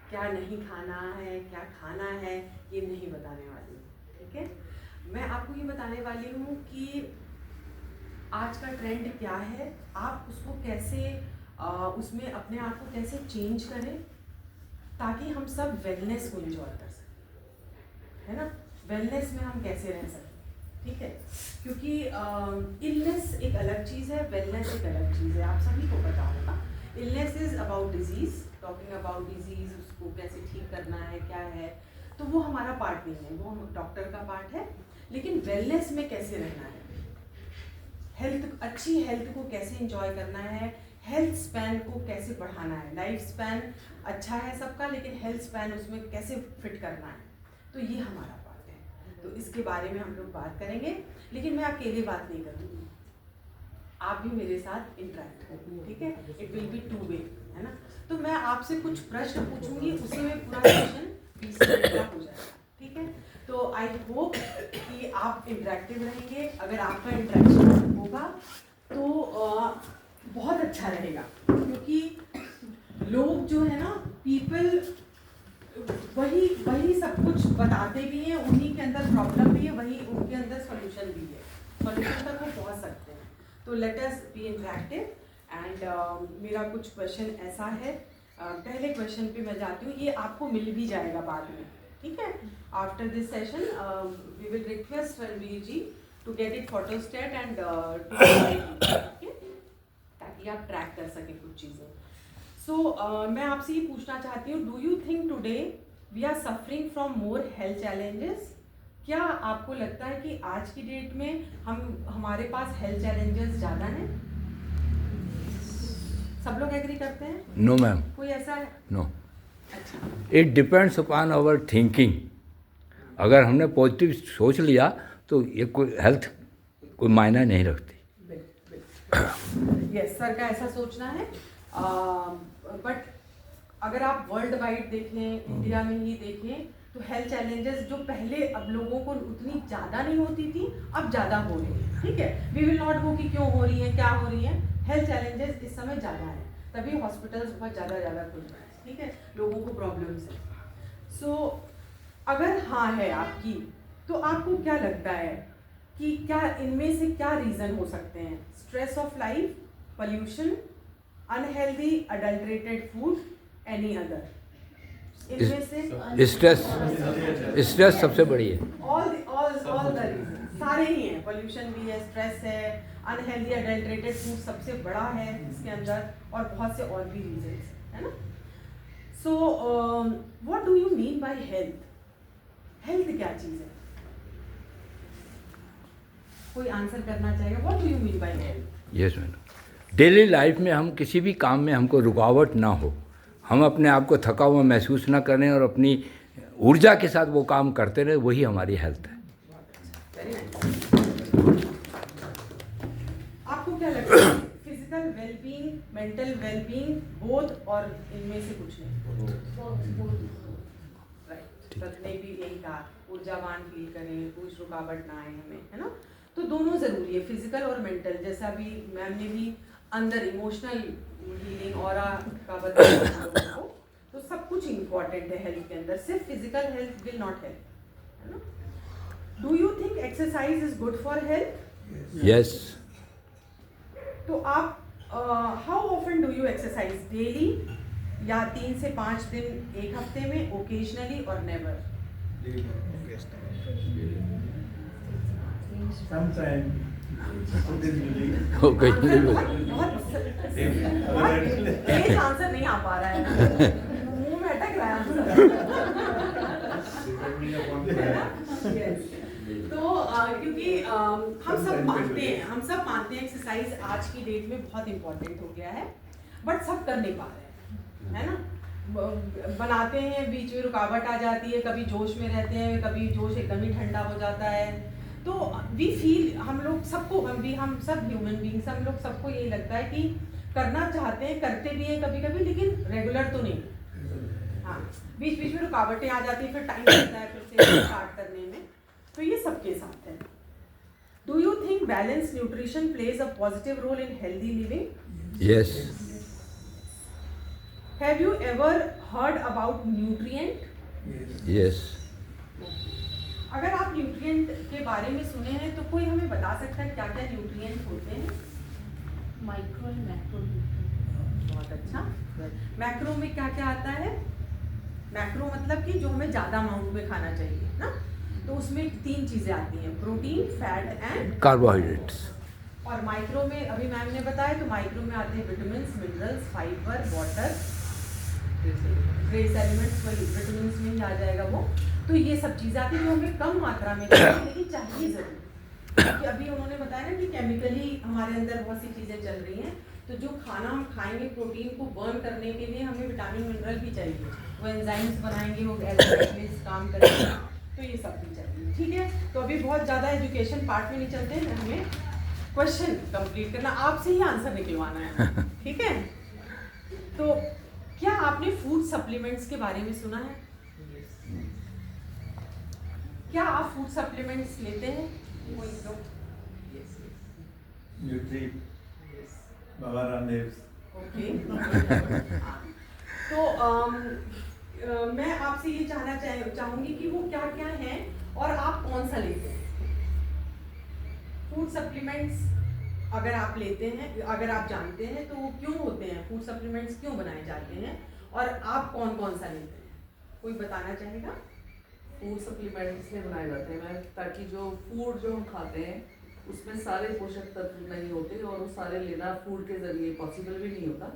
क्या नहीं खाना है, क्या खाना है, ये नहीं बताने वाली हूँ, ठीक है। मैं आपको ये बताने वाली हूँ कि आज का ट्रेंड क्या है, आप उसको कैसे उसमें अपने आप को कैसे चेंज करें ताकि हम सब वेलनेस को एंजॉय कर सकें, है ना। वेलनेस में हम कैसे रह सकते, ठीक है, क्योंकि इलनेस एक अलग चीज़ है, वेलनेस एक अलग चीज़ है। आप सभी को पता होगा, illness is about disease, talking about disease, उसको कैसे ठीक करना है, क्या है, तो वो हमारा पार्ट नहीं है, वो डॉक्टर का पार्ट है। लेकिन वेलनेस में कैसे रहना है, हेल्थ, अच्छी हेल्थ को कैसे एंजॉय करना है, हेल्थ स्पैन को कैसे बढ़ाना है। लाइफ स्पैन अच्छा है सबका, लेकिन हेल्थ स्पैन उसमें कैसे फिट करना है, तो ये हमारा पार्ट है। तो इसके बारे में हम लोग बात करेंगे, लेकिन मैं अकेले बात नहीं करूँगी, आप भी मेरे साथ इंटरेक्ट करेंगे, ठीक है। It will be two way, है ना। तो मैं आपसे कुछ प्रश्न पूछूंगी, उसी में पूरा सेशन 20 मिनट का हो जाएगा, ठीक है। तो आई होप कि आप इंटरेक्टिव रहेंगे। अगर आपका इंटरेक्शन होगा तो बहुत अच्छा रहेगा, क्योंकि लोग जो है ना, पीपल वही सब कुछ बताते भी हैं, उन्हीं के अंदर प्रॉब्लम भी है, वही उनके अंदर सॉल्यूशन भी है, सॉल्यूशन तक वो पहुंच सकते हैं। तो let us B interactive and मेरा कुछ क्वेश्चन ऐसा है। पहले क्वेश्चन पे मैं जाती हूँ, ये आपको मिल भी जाएगा बाद में, ठीक है। After this session we will request Ranveer ji to get it photostat and ताकि आप ट्रैक कर सकें कुछ चीज़ें। सो मैं आपसे ये पूछना चाहती हूँ, do you think today we are suffering from more health challenges? क्या आपको लगता है कि आज की डेट में हमारे पास हेल्थ चैलेंजेस ज़्यादा हैं? सब लोग एग्री करते हैं? नो मैम, कोई ऐसा है? नो। अच्छा, it depends upon our thinking. अगर हमने पॉजिटिव सोच लिया तो ये कोई हेल्थ कोई मायना नहीं रखती। यस, सर का ऐसा सोचना है। बट अगर आप वर्ल्ड वाइड देखें, इंडिया में ही देखें, तो हेल्थ चैलेंजेस जो पहले अब लोगों को उतनी ज़्यादा नहीं होती थी, अब ज़्यादा हो रही है, ठीक है। वी विल नॉट गो कि क्यों हो रही है, क्या हो रही है। हेल्थ चैलेंजेस इस समय ज़्यादा है, तभी हॉस्पिटल्स बहुत ज़्यादा खुल रहे हैं, ठीक है, लोगों को प्रॉब्लम्स है। सो अगर हाँ है आपकी, तो आपको क्या लगता है कि क्या इनमें से क्या रीज़न हो सकते हैं? Stress of life, pollution, unhealthy adulterated food, any other? इनमें से स्ट्रेस सबसे बड़ी है। ऑल द रीजन सारे ही हैं। पोल्यूशन भी है, स्ट्रेस है, अनहेल्दी अडल्ट्रेटेड फूड सबसे बड़ा है इसके अंदर, और बहुत से और भी रीजंस है ना। So what do you mean by health? Health क्या चीज़ है? कोई आंसर करना चाहेगा? What do you mean by health? Yes madam, daily life में हम किसी भी काम में हमको रुकावट ना हो, हम अपने आप को थका हुआ महसूस ना करें और अपनी ऊर्जा के साथ वो काम करते रहे, वही हमारी हेल्थ है। आपको क्या लगता है, physical wellbeing, mental wellbeing, both, और इनमें से कुछ नहीं? राइट, सर ने भी यही कहा, ऊर्जावान फील करें, कुछ रुकावट ना आए हमें, है ना। तो दोनों ज़रूरी है, फिजिकल और मेंटल। जैसा भी मैम ने भी अंदर इमोशनल हीलिंग ऑरा का बताया हम लोगों को, तो सब कुछ इम्पॉर्टेंट है हेल्थ के अंदर, सिर्फ physical health will not help, है ना। Do you think exercise is good for health? Yes. तो आप how often do you exercise? Daily या 3 से 5 दिन एक हफ्ते में, ओकेजनली और नेवर? आंसर नहीं आ पा रहा है, मुंह में अटक रहा है आंसर। तो क्योंकि हम सब मानते हैं एक्सरसाइज आज की डेट में बहुत इंपॉर्टेंट हो गया है, बट सब कर नहीं पा रहे हैं, है ना। बनाते हैं, बीच में रुकावट आ जाती है, कभी जोश में रहते हैं, कभी जोश एकदम ही ठंडा हो जाता है। तो वी फील, हम लोग सबको, हम सब ह्यूमन बींग्स, हम लोग सबको यही लगता है कि करना चाहते हैं, करते भी हैं कभी कभी, लेकिन रेगुलर तो नहीं। हाँ, बीच बीच में रुकावटें आ जाती है, फिर टाइम लगता है फिर से स्टार्ट करने में। तो ये सबके साथ है। Do you think balance nutrition plays a positive role in healthy living? Yes. Have you ever heard about nutrient? Yes. अगर आप न्यूट्रिएंट के बारे में सुने हैं तो कोई हमें बता सकता है क्या क्या न्यूट्रिएंट होते हैं? Micro and macro. बहुत अच्छा। मैक्रो में क्या क्या आता है? मैक्रो मतलब कि जो हमें ज़्यादा अमाउंट में खाना चाहिए ना, तो उसमें 3 चीज़ें आती हैं, प्रोटीन, फैट एंड कार्बोहाइड्रेट्स। और माइक्रो में अभी मैम ने बताया, तो माइक्रो में आते हैं vitamin, minerals, fibre, water, trace elements, वही विटामिन में ही आ जाएगा वो। तो ये सब चीज़ें आती हैं जो हमें कम मात्रा में चाहिए लेकिन चाहिए ज़रूर, क्योंकि अभी उन्होंने बताया ना कि केमिकली हमारे अंदर बहुत सी चीज़ें चल रही हैं, तो जो खाना हम खाएंगे प्रोटीन को बर्न करने के लिए हमें विटामिन मिनरल भी चाहिए, वो एंजाइम्स बनाएंगे, वो एज काम करेंगे, तो ये सब भी चाहिए। ठीक है, तो अभी बहुत ज़्यादा एजुकेशन पार्ट में नहीं चलते हैं, हमें क्वेश्चन कंप्लीट करना, आपसे ही आंसर निकलवाना है। ठीक है, तो क्या आपने फूड सप्लीमेंट्स के बारे में सुना है? क्या आप फूड सप्लीमेंट्स लेते हैं? कोई लोग? न्यूट्री, बाबा रामदेव। ओके। तो मैं आपसे ये जानना चाहूंगी कि वो क्या क्या हैं और आप कौन सा लेते हैं? फूड सप्लीमेंट्स अगर आप लेते हैं, अगर आप जानते हैं तो वो क्यों होते हैं, फूड सप्लीमेंट्स क्यों बनाए जाते हैं और आप कौन कौन सा लेते हैं? कोई बताना चाहेगा? फूड सप्लीमेंट्स इसलिए बनाए जाते हैं मैम, ताकि जो फूड जो हम खाते हैं उसमें सारे पोषक तत्व नहीं होते और वो सारे लेना फूड के जरिए पॉसिबल भी नहीं होता,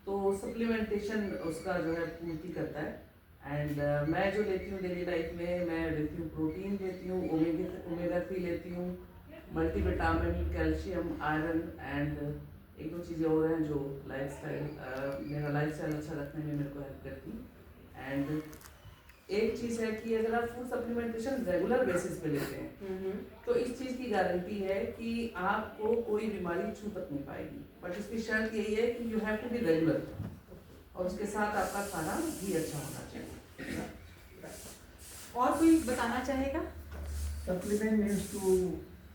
तो सप्लीमेंटेशन उसका जो है पूर्ति करता है। एंड मैं जो लेती हूँ डेली लाइफ में, मैं लेती हूँ प्रोटीन लेती हूँ, ओमेगा 3 लेती हूँ, मल्टीविटामिन, कैल्शियम, आयरन एंड एक दो चीज़ें और हैं जो मेरा लाइफस्टाइल अच्छा रखने में मेरे को हेल्प करती। एंड एक चीज़ है कि अगर आप फूड सप्लीमेंटेशन रेगुलर बेसिस पे लेते हैं तो इस चीज़ की गारंटी है कि आपको कोई बीमारी छू तक नहीं पाएगी, बट इसकी शर्त यही है कि you have to be regular और उसके साथ आपका खाना भी अच्छा होना चाहिए। और कोई बताना चाहेगा? Supplement means to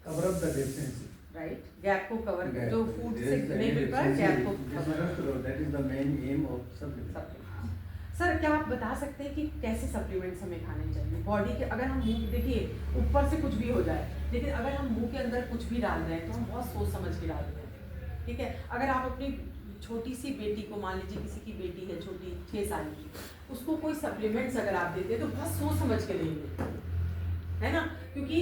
cover up the deficiency. Right, gap को कवर, Gap. जो फूड There से is नहीं any मिल पाया deficiency, गैप को it is cover not to- that is the main aim of supplement. Sir क्या आप बता सकते हैं कि कैसे सप्लीमेंट्स हमें खाने चाहिए बॉडी के? अगर हम मुंह, देखिए ऊपर से कुछ भी हो जाए, लेकिन अगर हम मुंह के अंदर कुछ भी डाल रहे हैं तो हम बहुत सोच समझ के डाल रहे हैं। ठीक है, अगर आप अपनी छोटी सी बेटी को, मान लीजिए किसी की बेटी है छोटी 6 साल की, उसको कोई सप्लीमेंट्स अगर आप देते हैं तो बहुत सोच समझ के देंगे, है ना? क्योंकि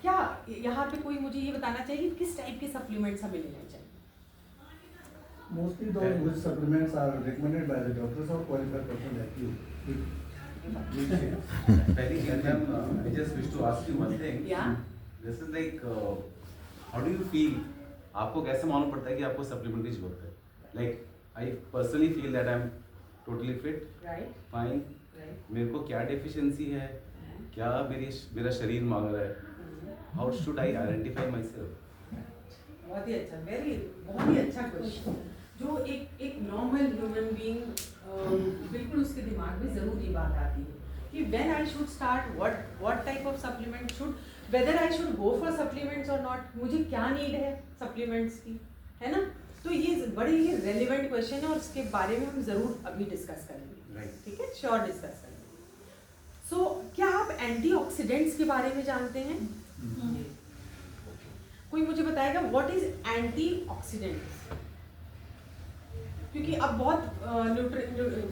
क्या यहाँ पे कोई मुझे ये बताना चाहिए किस टाइप के सप्लीमेंट्स हमें लेने चाहिए? Mostly those which supplements are recommended by the doctors or qualified person like you. Pehli chीज ma'am, I just wish to ask you one thing. Yeah. This is like, how do you feel? आपको कैसे मालूम पड़ता है कि आपको supplement की जरूरत है? Like, I personally feel that I'm totally fit, right fine. Right. मेरे को क्या डेफिशिएंसी है? क्या मेरा शरीर मांग रहा है? How should I identify myself? बहुत ही अच्छा, बहुत ही अच्छा क्वेश्चन, जो एक नॉर्मल ह्यूमन बीइंग बिल्कुल उसके दिमाग में जरूर ये बात आती है कि when I should start, what type of supplement should, whether I should go for supplements और नॉट, मुझे क्या नीड है सप्लीमेंट्स की, है ना? तो ये बड़े ही रेलिवेंट क्वेश्चन है और इसके बारे में हम जरूर अभी डिस्कस करेंगे। Right. ठीक है, श्योर डिस्कस करेंगे। सो क्या आप एंटीऑक्सीडेंट्स के बारे में जानते हैं? कोई मुझे बताएगा व्हाट इज एंटीऑक्सीडेंट्स? क्योंकि अब बहुत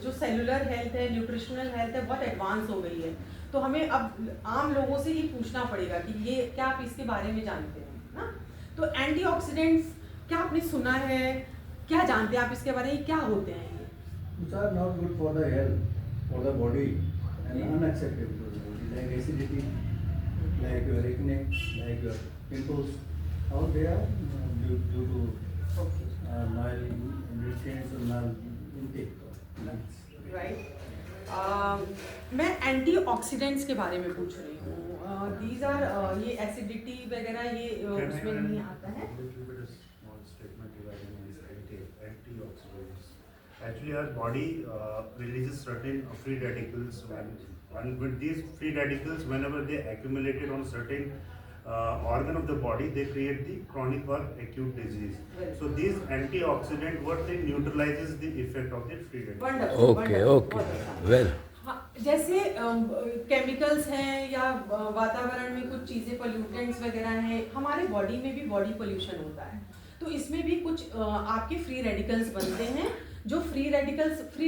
जो सेलुलर हेल्थ है, न्यूट्रिशनल हेल्थ है, बहुत एडवांस हो गई है, तो हमें अब आम लोगों से ये पूछना पड़ेगा कि ये क्या आप इसके बारे में जानते हैं ना? तो एंटीऑक्सीडेंट्स क्या आपने सुना है, क्या जानते हैं आप इसके बारे में, क्या होते हैं ये? Which are not good for the health, for the body, and unacceptable to the body, like acidity, like your acne, like your pimples. All they are due to okay, malnutrients or mal intake of nuts. Right. मैं antioxidants के बारे में पूछ रही हूँ। These are ये acidity वगैरह ये उसमें नहीं आता है। Little bit of small statement regarding these antioxidants. Actually, our body releases certain free radicals. When with these free radicals, whenever they accumulated on certain organ of the body, they create the chronic or acute disease. Right. So these antioxidant, what they neutralizes the effect of the free radical. Wonderful okay okay well हाँ, जैसे chemicals हैं या वातावरण में कुछ चीज़ें pollutants वगैरह हैं, हमारे बॉडी में भी बॉडी पोल्यूशन होता है, तो इसमें भी कुछ आपके फ्री रेडिकल्स बनते हैं। जो फ्री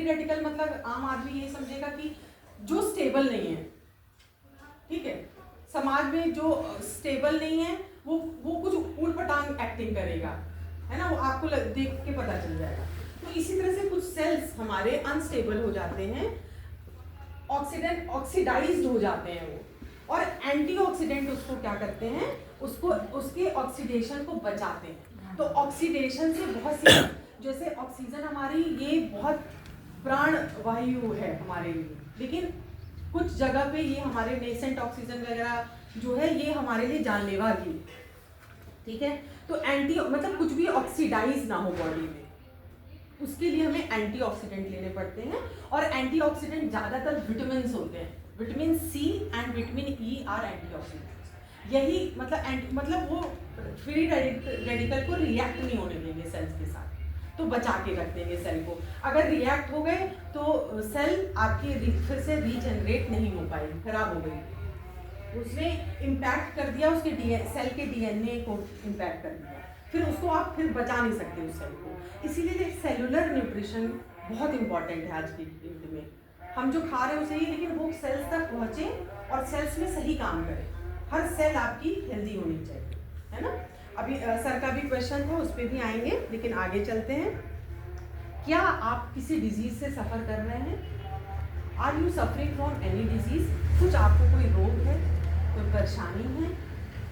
रेडिकल मतलब आम आदमी ये समझेगा कि जो स्टेबल नहीं है, ठीक है, समाज में जो स्टेबल नहीं है वो कुछ ऊट पटांग एक्टिंग करेगा, है ना, वो आपको देख के पता चल जाएगा। तो इसी तरह से कुछ सेल्स हमारे अनस्टेबल हो जाते हैं, ऑक्सीडाइज्ड हो जाते हैं वो, और एंटीऑक्सीडेंट उसको क्या करते हैं, उसको उसके ऑक्सीडेशन को बचाते हैं। तो ऑक्सीडेशन से बहुत सी, जैसे ऑक्सीजन हमारी ये बहुत प्राण वायु है हमारे लिए, लेकिन कुछ जगह पे ये हमारे नेसेंट ऑक्सीजन वगैरह जो है ये हमारे लिए जानलेवा भी, ठीक है। तो एंटी मतलब कुछ भी ऑक्सीडाइज ना हो बॉडी में, उसके लिए हमें एंटीऑक्सीडेंट लेने पड़ते हैं, और एंटीऑक्सीडेंट ज़्यादातर विटामिन होते हैं, vitamin C and vitamin E are antioxidants. यही मतलब वो फ्री रेडिकल को रिएक्ट नहीं होने देंगे सेल्स के साथ, तो बचा के रख देंगे सेल को। अगर रिएक्ट हो गए तो सेल आपकी फिर से रीजनरेट नहीं हो पाएगी, खराब हो गई, उसने इम्पैक्ट कर दिया, उसके सेल के डीएनए को इम्पैक्ट कर दिया, फिर उसको आप फिर बचा नहीं सकते उस सेल को। इसीलिए सेलुलर न्यूट्रिशन बहुत इंपॉर्टेंट है आज की डेट में। हम जो खा रहे हैं उसे ही, लेकिन वो सेल्स तक पहुँचे और सेल्स में सही काम करे। हर सेल आपकी हेल्दी होनी चाहिए, है ना। अभी सर का भी क्वेश्चन था, उस पर भी आएंगे, लेकिन आगे चलते हैं। क्या आप किसी डिजीज से सफ़र कर रहे हैं? Are you suffering from any disease? कुछ आपको कोई रोग है, कोई परेशानी है,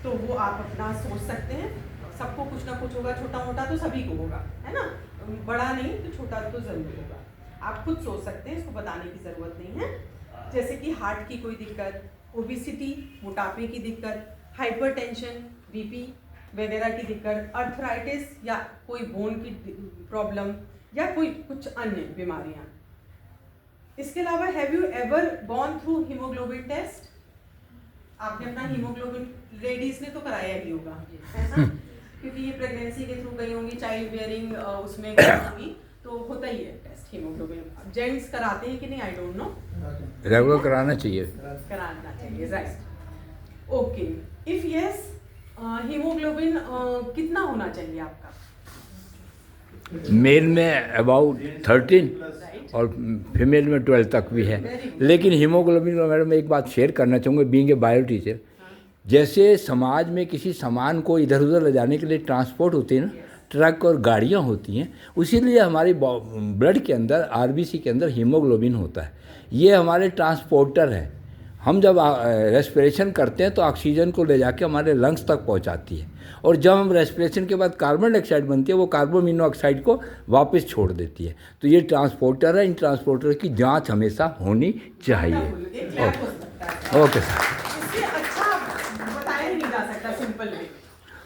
तो वो आप अपना सोच सकते हैं। सबको कुछ ना कुछ होगा, छोटा मोटा तो सभी को होगा, है ना, बड़ा नहीं तो छोटा तो ज़रूर होगा। आप खुद सोच सकते हैं, इसको बताने की ज़रूरत नहीं है। जैसे कि हार्ट की कोई दिक्कत, ओबिसिटी, मोटापे की दिक्कत, हाइपरटेंशन, बीपी वगैरह की दिक्कत, अर्थराइटिस या कोई बोन की प्रॉब्लम या कोई कुछ अन्य बीमारियां। इसके अलावा have you ever gone through haemoglobin test? आपने अपना हीमोग्लोबिन, लेडीज ने तो कराया ही होगा, है ना, क्योंकि ये प्रेगनेंसी के थ्रू गई होंगी, चाइल्ड बियरिंग उसमें गई होंगी, तो होता ही है टेस्ट हीमोग्लोबिन। जेंट्स कराते हैं कि नहीं, आई डोंट नो, रेगुलर कराना चाहिए। कराना चाहिए, right. Okay, if yes, haemoglobin कितना होना चाहिए आपका? मेल में अबाउट 13 राइट, और फीमेल में 12 तक भी है। लेकिन हीमोग्लोबिन को मैडम एक बात शेयर करना चाहूँगा, बीइंग ए बायो टीचर, जैसे समाज में किसी सामान को इधर उधर ले जाने के लिए ट्रांसपोर्ट होती है ना, ट्रक और गाड़ियाँ होती हैं, उसीलिए हमारी ब्लड के अंदर, आरबीसी के अंदर हीमोग्लोबिन होता है। ये हमारे ट्रांसपोर्टर हैं। हम जब रेस्पिरेशन करते हैं तो ऑक्सीजन को ले जाके हमारे लंग्स तक पहुंचाती है, और जब हम रेस्पिरेशन के बाद कार्बन डाइऑक्साइड बनती है, वो कार्बन मोनोऑक्साइड को वापस छोड़ देती है। तो ये ट्रांसपोर्टर है, इन ट्रांसपोर्टर की जांच हमेशा होनी चाहिए। एक लैब हो सकता है। Okay sir. इससे अच्छा बताया ही नहीं जा सकता सिंपल में।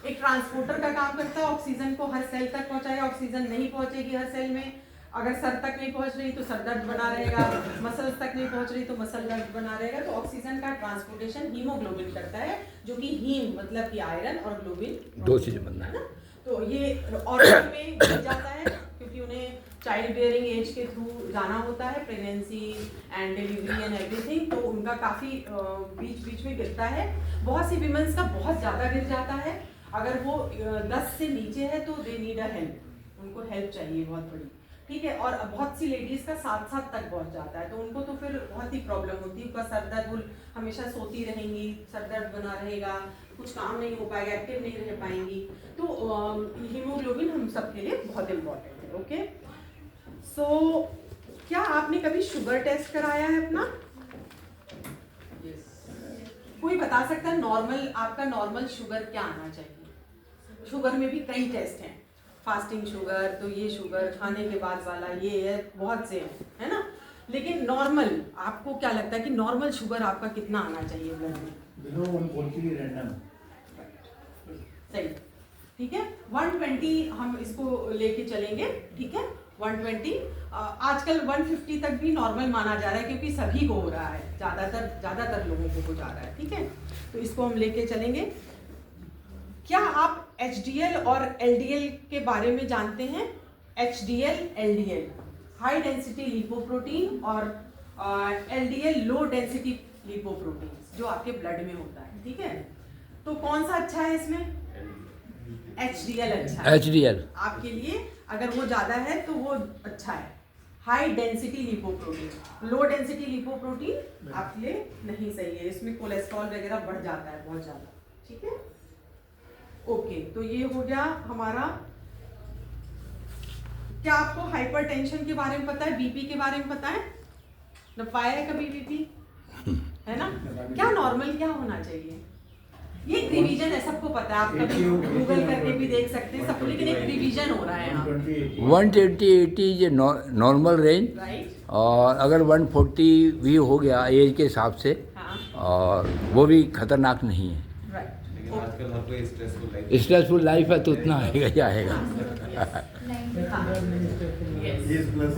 एक ट्रांसपोर्टर का काम करता है, ऑक्सीजन को हर सेल तक पहुंचाएगा, ऑक्सीजन नहीं पहुंचेगी हर सेल में, अगर सर तक नहीं पहुंच रही तो सर दर्द बना रहेगा, मसल्स तक नहीं पहुंच रही तो मसल दर्द बना रहेगा। तो ऑक्सीजन का ट्रांसपोर्टेशन हीमोग्लोबिन करता है, जो कि हीम मतलब कि आयरन और ग्लोबिन, दो चीज़ें बनना है। तो ये ऑर्गन में गिर जाता है, क्योंकि उन्हें चाइल्ड बियरिंग एज के थ्रू जाना होता है, pregnancy and delivery and everything, तो उनका काफ़ी बीच बीच में गिरता है। बहुत सी विमेंस का बहुत ज़्यादा गिर जाता है। अगर वो 10 से नीचे है तो दे नीड अ हेल्प, उनको हेल्प चाहिए बहुत बड़ी, ठीक है। और बहुत सी लेडीज़ का 7 तक पहुंच जाता है, तो उनको तो फिर बहुत ही प्रॉब्लम होती है। उनका सर दर्द, वो हमेशा सोती रहेंगी, सर दर्द बना रहेगा, कुछ काम नहीं हो पाएगा, एक्टिव नहीं रह पाएंगी। तो हीमोग्लोबिन हम सबके लिए बहुत इम्पोर्टेंट है। ओके, सो क्या आपने कभी शुगर टेस्ट कराया है अपना? कोई बता सकता है नॉर्मल, आपका नॉर्मल शुगर क्या आना चाहिए? शुगर में भी कई टेस्ट हैं, फास्टिंग शुगर, तो ये शुगर खाने के बाद वाला, ये है, बहुत से हैं, है ना। लेकिन नॉर्मल आपको क्या लगता है कि नॉर्मल शुगर आपका कितना आना चाहिए ब्लड में? Below 140 random. सही, ठीक है। 120 हम इसको लेके चलेंगे, ठीक है। 120, आजकल 150 तक भी नॉर्मल माना जा रहा है, क्योंकि सभी को हो रहा है, ज़्यादातर लोगों को हो जा रहा है, ठीक है। तो इसको हम लेके चलेंगे। क्या आप HDL और LDL के बारे में जानते हैं? HDL, LDL high density lipoprotein और LDL लो डेंसिटी लिपोप्रोटीन जो आपके ब्लड में होता है, ठीक है? तो कौन सा अच्छा है इसमें? HDL अच्छा है HDL आपके लिए, अगर वो ज़्यादा है तो वो अच्छा है। High density lipoprotein, low density lipoprotein आपके लिए नहीं सही है, इसमें कोलेस्ट्रॉल वगैरह बढ़ जाता है बहुत ज़्यादा, ठीक है? ओके, तो ये हो गया हमारा। क्या आपको हाइपरटेंशन के बारे में पता है, बीपी के बारे में पता है? न पाया है कभी बीपी, है ना? क्या नॉर्मल क्या होना चाहिए? ये एक रिवीजन है, सबको पता है, आप कभी गूगल करके भी देख सकते हैं सबको, लेकिन एक रिवीजन हो रहा है यहाँ पे, 120-80 ये नॉर्मल रेंज, राइट? और अगर 140 भी हो गया एज के हिसाब से, हाँ, और वो भी खतरनाक नहीं है। राइट। लेकिन आजकल हर कोई स्ट्रेसफुल लाइफ स्ट्रेसफुल लाइफ है तो उतना आएगा ही आएगा। Yes, plus.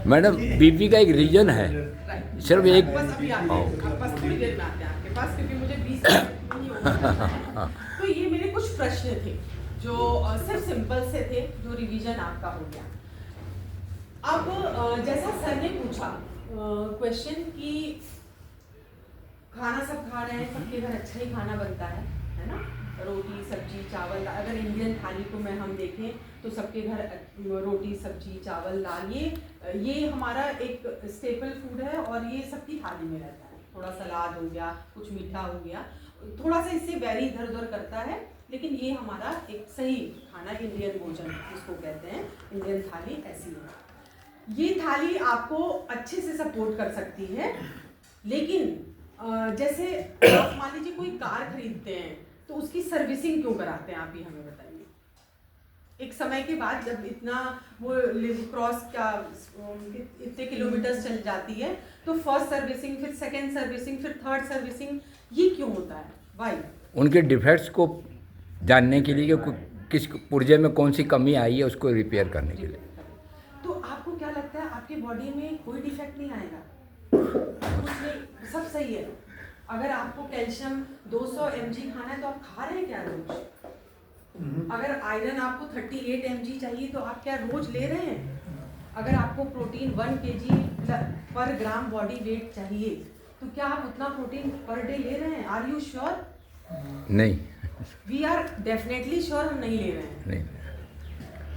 मैडम बीपी का एक रीजन है, राइट। सिर्फ एक बस अभी आते हैं, बस थोड़ी देर में आते हैं आपके पास, क्योंकि मुझे 20 मिनट नहीं होगा है। तो ये मेरे कुछ प्रश्न थे जो सिर्फ सिंपल से थे, जो रिवीजन आपका हो गया। अब जैसा सर ने पूछा क्वेश्चन कि खाना सब खा रहे हैं, सबके घर अच्छा ही खाना बनता है ना? रोटी सब्जी चावल, अगर इंडियन थाली को में हम देखें तो सबके घर रोटी सब्जी चावल दाल, ये हमारा एक स्टेपल फूड है और ये सबकी थाली में रहता है। थोड़ा सलाद हो गया, कुछ मीठा हो गया, थोड़ा सा इससे वेरी इधर उधर करता है, लेकिन ये हमारा एक सही खाना, इंडियन भोजन जिसको कहते हैं, इंडियन थाली ऐसी है। ये थाली आपको अच्छे से सपोर्ट कर सकती है, लेकिन जैसे आप मान लीजिए कोई कार खरीदते हैं तो उसकी सर्विसिंग क्यों कराते हैं, आप ही हमें बताइए। एक समय के बाद जब इतना वो क्रॉस का इतने किलोमीटर चल जाती है तो फर्स्ट सर्विसिंग, फिर सेकंड सर्विसिंग, फिर थर्ड सर्विसिंग, ये क्यों होता है? वाई? उनके डिफेक्ट्स को जानने के लिए कि किस पुर्जे में कौन सी कमी आई है उसको रिपेयर करने के लिए। तो आपको क्या लगता है आपकी बॉडी में कोई डिफेक्ट नहीं आएगा? उसमें सब सही है। अगर आपको कैल्शियम 200 mg खाना है तो आप खा रहे हैं क्या रोज? अगर आयरन आपको 38 mg चाहिए तो आप क्या रोज ले रहे हैं? अगर आपको प्रोटीन 1 kg पर ग्राम बॉडी वेट चाहिए तो क्या आप उतना प्रोटीन पर डे ले रहे हैं? Are you sure? नहीं, वी आर डेफिनेटली श्योर हम नहीं ले रहे हैं। नहीं।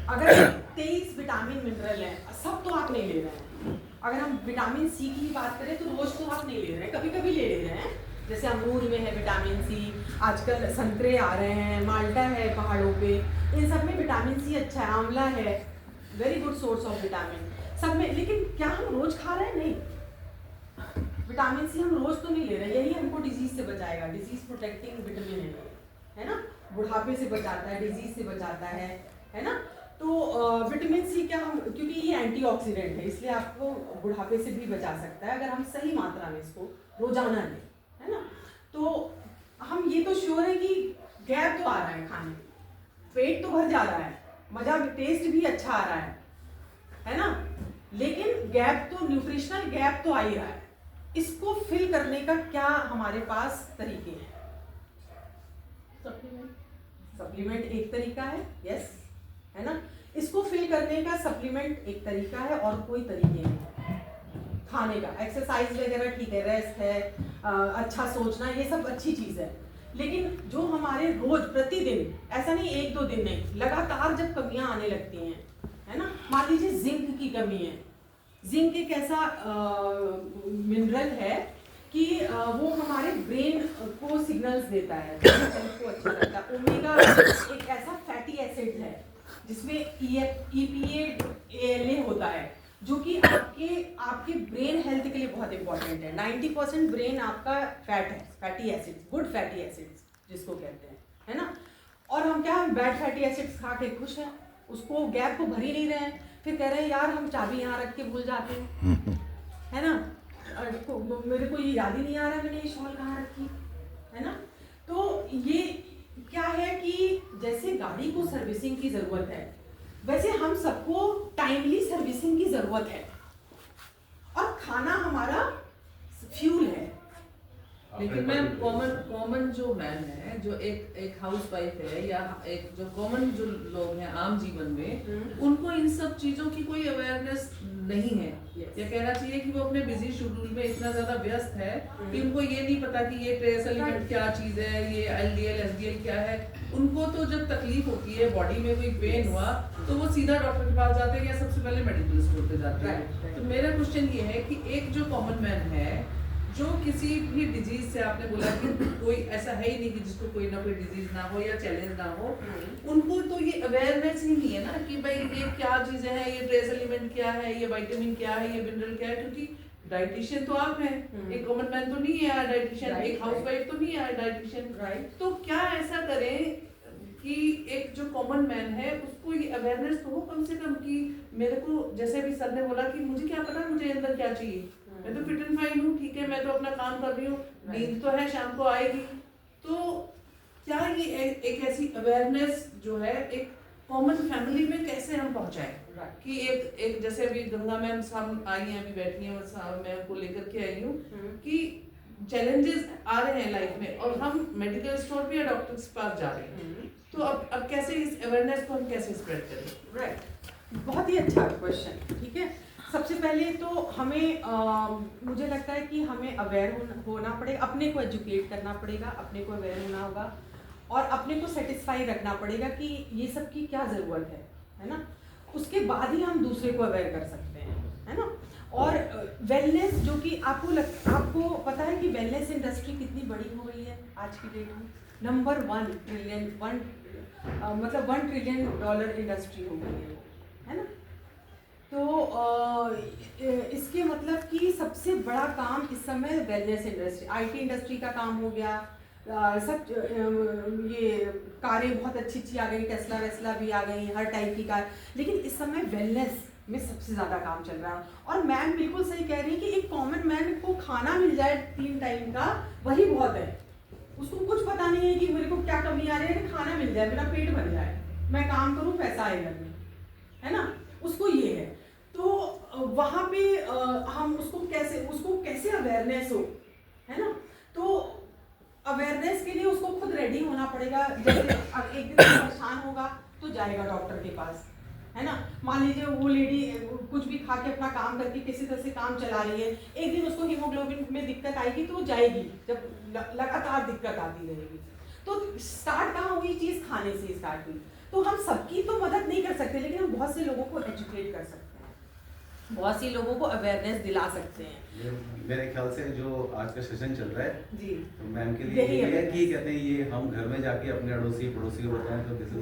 अगर 23 विटामिन मिनरल है, सब तो आप नहीं ले रहे हैं। अगर हम विटामिन सी की बात करें तो रोज तो आप नहीं ले रहे हैं, कभी कभी ले रहे हैं। जैसे अमरूद में है विटामिन सी, आजकल संतरे आ रहे हैं, माल्टा है पहाड़ों पे, इन सब में विटामिन सी अच्छा है, आंवला है, very good source of vitamin सब में। लेकिन क्या हम रोज खा रहे हैं? नहीं, विटामिन सी हम रोज तो नहीं ले रहे। यही हमको डिजीज से बचाएगा, डिजीज प्रोटेक्टिंग विटामिन है ना? बुढ़ापे से बचाता है, डिजीज से बचाता है ना? तो विटामिन सी क्या हम, क्योंकि ये एंटीऑक्सीडेंट है, इसलिए आपको बुढ़ापे से भी बचा सकता है अगर हम सही मात्रा में इसको रोजाना लें, है ना? तो हम ये तो श्योर है कि गैप तो आ रहा है खाने, पेट तो भर जा रहा है, मजा टेस्ट भी अच्छा आ रहा है ना? लेकिन गैप तो, न्यूट्रिशनल गैप तो आ ही रहा है। इसको फिल करने का क्या हमारे पास तरीके हैं? सप्लीमेंट एक तरीका है, यस, है ना? इसको फिल करने का सप्लीमेंट एक तरीका है और कोई तरीके नहीं है। खाने का, एक्सरसाइज वगैरह ठीक है, रेस्ट है, अच्छा सोचना, ये सब अच्छी चीज़ है, लेकिन जो हमारे रोज प्रतिदिन, ऐसा नहीं एक दो दिन नहीं, लगातार जब कमियां आने लगती हैं, है ना? मान लीजिए जिंक की कमी है। जिंक एक ऐसा मिनरल है कि वो हमारे ब्रेन को सिग्नल्स देता है, को अच्छा लगता है। ओमेगा एक ऐसा फैटी एसिड है जिसमें EPA ALA होता है, जो कि आपके ब्रेन हेल्थ के लिए बहुत इंपॉर्टेंट है। 90% ब्रेन आपका फैट है, fatty acids, good fatty acids जिसको कहते हैं, है ना? और हम क्या, बैड फैटी एसिड्स खा के खुश हैं, उसको गैप को भर ही नहीं रहे हैं, फिर कह रहे हैं यार हम चाबी यहाँ रख के भूल जाते हैं, है ना? मेरे को ये याद ही नहीं आ रहा मैंने ये शॉल कहाँ रखी, है ना? तो ये क्या है कि जैसे गाड़ी को सर्विसिंग की जरूरत है, वैसे हम सबको टाइमली सर्विसिंग की जरूरत है, और खाना हमारा फ्यूल है। लेकिन मैम कॉमन जो मैन है, जो एक हाउस वाइफ है या एक जो कॉमन जो लोग हैं आम जीवन में, उनको इन सब चीजों की कोई अवेयरनेस नहीं है। या कहना चाहिए कि वो अपने बिजी शेड्यूल में इतना ज्यादा व्यस्त है कि उनको ये नहीं पता कि ये ट्रेस एलिमेंट क्या चीज है, ये LDL SDL क्या है। उनको तो जब तकलीफ होती है, बॉडी में कोई पेन हुआ, तो वो सीधा डॉक्टर के पास जाते हैं या सबसे पहले मेडिकल स्टोर पे जाते हैं। तो मेरा क्वेश्चन ये है कि एक जो कॉमन मैन है, जो किसी भी डिजीज से, आपने बोला कि कोई ऐसा है ही नहीं कि जिसको कोई ना कोई डिजीज ना हो या चैलेंज ना हो, उनको तो ये अवेयरनेस ही नहीं है ना कि भाई ये क्या चीजें हैं, ये ट्रेस एलिमेंट क्या है, ये विटामिन क्या है, ये मिनरल क्या है। क्योंकि डाइटिशियन तो आप हैं, एक कॉमन मैन तो नहीं है डाइटिशियन, एक हाउसवाइफ तो नहीं है डाइटिशियन। तो क्या ऐसा करें कि एक जो कॉमन मैन है उसको ये अवेयरनेस तो हो कम से कम कि मेरे को, जैसे भी सर ने बोला कि मुझे क्या पता मुझे अंदर क्या चाहिए, मैं तो फिट एंड फाइन हूँ, ठीक है, मैं तो अपना काम कर रही हूँ, नींद तो है, शाम को आएगी। तो क्या ये एक ऐसी अवेयरनेस जो है एक कॉमन फैमिली में कैसे हम पहुंचाएं कि एक जैसे अभी गंगा मैम साहब आई हैं, अभी बैठी हैं, साहब मैं उनको लेकर के आई हूँ कि चैलेंजेस आ रहे हैं लाइफ में और हम मेडिकल स्टोर पे या डॉक्टर के पास जा रहे हैं। तो अब कैसे इस अवेयरनेस को हम कैसे स्प्रेड करें? राइट, बहुत ही अच्छा क्वेश्चन। ठीक है, सबसे पहले तो हमें मुझे लगता है कि हमें अवेयर होना पड़ेगा, अपने को एजुकेट करना पड़ेगा, अपने को अवेयर होना होगा और अपने को सेटिस्फाई रखना पड़ेगा कि ये सब की क्या ज़रूरत है ना। उसके बाद ही हम दूसरे को अवेयर कर सकते हैं, है ना। और वेलनेस, जो कि आपको पता है कि वेलनेस इंडस्ट्री कितनी बड़ी हो गई है आज की डेट में। नंबर 1 ट्रिलियन मतलब $1 ट्रिलियन इंडस्ट्री हो गई है ना। तो इसके मतलब कि सबसे बड़ा काम इस समय वेलनेस इंडस्ट्री, IT इंडस्ट्री का काम हो गया। सब ये कारें बहुत अच्छी अच्छी आ गई, टेस्ला वेस्ला भी आ गई, हर टाइप की कार। लेकिन इस समय वेलनेस में सबसे ज़्यादा काम चल रहा है। और मैम बिल्कुल सही कह रही है कि एक कॉमन मैन को खाना मिल जाए 3 टाइम का, वही बहुत है। उसको कुछ पता नहीं है कि मेरे को क्या कमी आ रही है, कि खाना मिल जाए, मेरा पेट भर जाए, मैं काम करूँ, पैसा आए घर में, है ना। उसको ये है। तो वहाँ पे हम उसको कैसे अवेयरनेस हो, है ना। तो अवेयरनेस के लिए उसको खुद रेडी होना पड़ेगा। जैसे अब एक दिन परेशान होगा तो जाएगा डॉक्टर के पास, है ना। मान लीजिए वो लेडी कुछ भी खा के अपना काम करके किसी तरह से काम चला रही है, एक दिन उसको हीमोग्लोबिन में दिक्कत आएगी तो वो जाएगी, जब लगातार दिक्कत आती रहेगी। तो स्टार्ट कहाँ हुई चीज़? खाने से स्टार्ट हुई। तो हम सबकी तो मदद नहीं कर सकते, लेकिन हम बहुत से लोगों को एजुकेट कर सकते हैं, बहुत सी लोगों को अवेयरनेस दिला सकते हैं। मेरे ख्याल से जो आज का सेशन चल रहा है जी, तो मैम के लिए ये है कि कहते हैं ये हम घर में जाके अपने अड़ोसी पड़ोसी को बताएं तो this is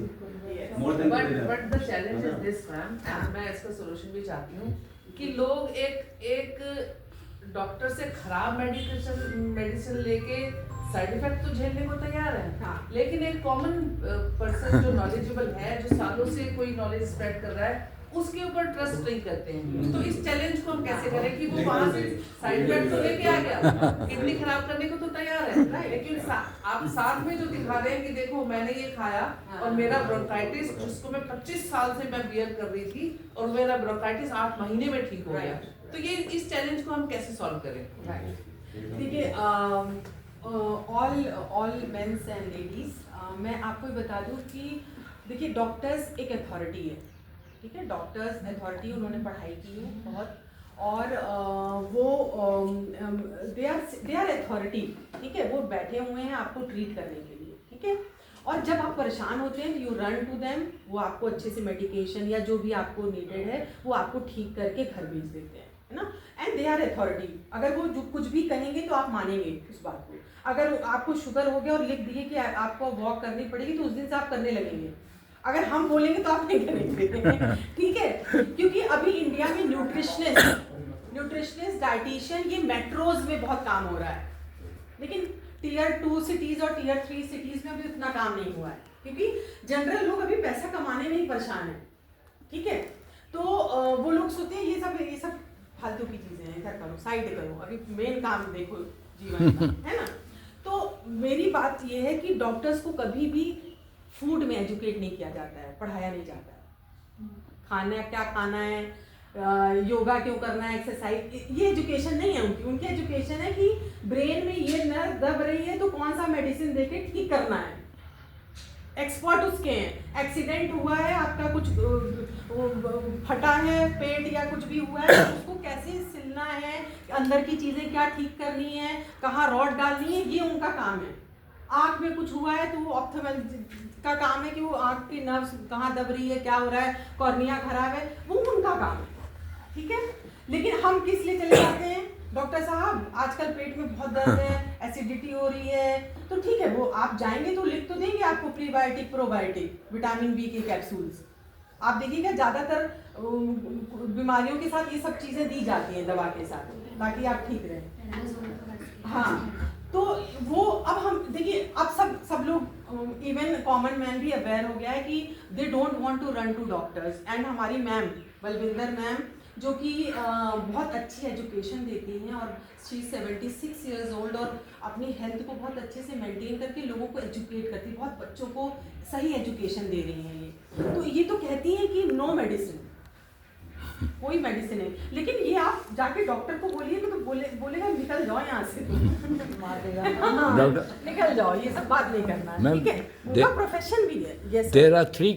more than but the challenge is this ma'am, मैं इसका सॉल्यूशन भी चाहती हूँ कि लोग एक डॉक्टर से खराब मेडिसिन लेके साइड इफेक्ट तो झेलने को तैयार है, हाँ। लेकिन एक कॉमन पर्सन जो नॉलेजेबल है, जो सालों से कोई नॉलेज स्प्रेड कर रहा है, उसके ऊपर ट्रस्ट नहीं करते हैं। तो इस चैलेंज को हम कैसे करें कि वो वहां से साइड इफेक्ट तो लेके आ गया, किडनी खराब करने को तो तैयार है, लेकिन आप साथ में जो दिखा रहे हैं कि देखो मैंने ये खाया और मेरा ब्रोंकाइटिस, जिसको मैं 25 साल से मैं बियर कर रही थी, और मेरा ब्रोंकाइटिस 8 महीने में ठीक हो गया। तो ये इस चैलेंज को हम कैसे सॉल्व करें? देखिए, ऑल मेंस एंड लेडीज, मैं आपको बता दूं कि देखिए डॉक्टर्स एक अथॉरिटी है, ठीक है। डॉक्टर्स अथॉरिटी, उन्होंने पढ़ाई की है बहुत, और वो दे आर अथॉरिटी, ठीक है। वो बैठे हुए हैं आपको ट्रीट करने के लिए, ठीक है। और जब आप परेशान होते हैं यू रन टू देम, वो आपको अच्छे से मेडिकेशन या जो भी आपको नीडेड है वो आपको ठीक करके घर भेज देते हैं, है ना। एंड दे आर अथॉरिटी, अगर वो जो कुछ भी कहेंगे तो आप मानेंगे उस बात को। अगर आपको शुगर हो गया और लिख दिए कि आपको वॉक करनी पड़ेगी तो उस दिन से आप करने लगेंगे। अगर हम बोलेंगे तो आप नहीं करेंगे, ठीक है। क्योंकि अभी इंडिया में न्यूट्रिशनिस्ट, डाइटिशियन, ये मेट्रोज में बहुत काम हो रहा है, लेकिन Tier 2 सिटीज और Tier 3 सिटीज में अभी उतना काम नहीं हुआ है, क्योंकि जनरल लोग अभी पैसा कमाने में ही परेशान है, ठीक है। तो वो लोग सोचते हैं ये सब फालतू की चीजें हैं, इधर करो, साइड करो, अभी मेन काम देखो जीवन का, है ना। तो मेरी बात ये है कि डॉक्टर्स को कभी भी फूड में एजुकेट नहीं किया जाता है, पढ़ाया नहीं जाता है। खाना क्या खाना है, योगा क्यों करना है, एक्सरसाइज, ये एजुकेशन नहीं है उनकी। उनकी एजुकेशन है कि ब्रेन में ये नर्व दब रही है तो कौन सा मेडिसिन देके ठीक करना है। एक्सपर्ट उसके हैं। एक्सीडेंट हुआ है, आपका कुछ फटा है पेट या कुछ भी हुआ है, तो उसको कैसे सिलना है, अंदर की चीज़ें क्या ठीक करनी है, कहाँ रॉड डालनी है, ये उनका काम है। आँख में कुछ हुआ है तो वो ऑप्थेल्मोलॉजिस्ट का काम है कि वो आँख की नर्व्स कहाँ दब रही है, क्या हो रहा है, कॉर्निया खराब है, वो उनका काम है। ठीक है, लेकिन हम किस लिए चले जाते हैं, डॉक्टर साहब आजकल पेट में बहुत दर्द है, एसिडिटी हो रही है, तो ठीक है वो आप जाएंगे तो लिख तो देंगे आपको प्रीबायोटिक प्रोबायोटिक विटामिन बी के कैप्सूल्स। आप देखिएगा ज़्यादातर बीमारियों के साथ ये सब चीज़ें दी जाती हैं दवा के साथ, ताकि आप ठीक रहें। हाँ, तो वो अब हम देखिए, अब सब लोग इवन कॉमन मैन भी अवेयर हो गया है कि they don't want to run to doctors. And हमारी मैम बलविंदर मैम जो कि बहुत अच्छी एजुकेशन देती हैं और शी 76 ईयर्स ओल्ड और अपनी हेल्थ को बहुत अच्छे से मेंटेन करके लोगों को एजुकेट करती, बहुत बच्चों को सही एजुकेशन दे रही हैं ये। तो ये तो कहती हैं कि नो मेडिसिन, कोई मेडिसिन है, लेकिन ये आप जाके डॉक्टर को बोलिए तो बोलेगा निकल जाओ यहाँ से, मार देगा। हाँ, निकल जाओ, ये सब बात नहीं करना, ठीक है, उनका प्रोफेशन भी है। Yes, there are 3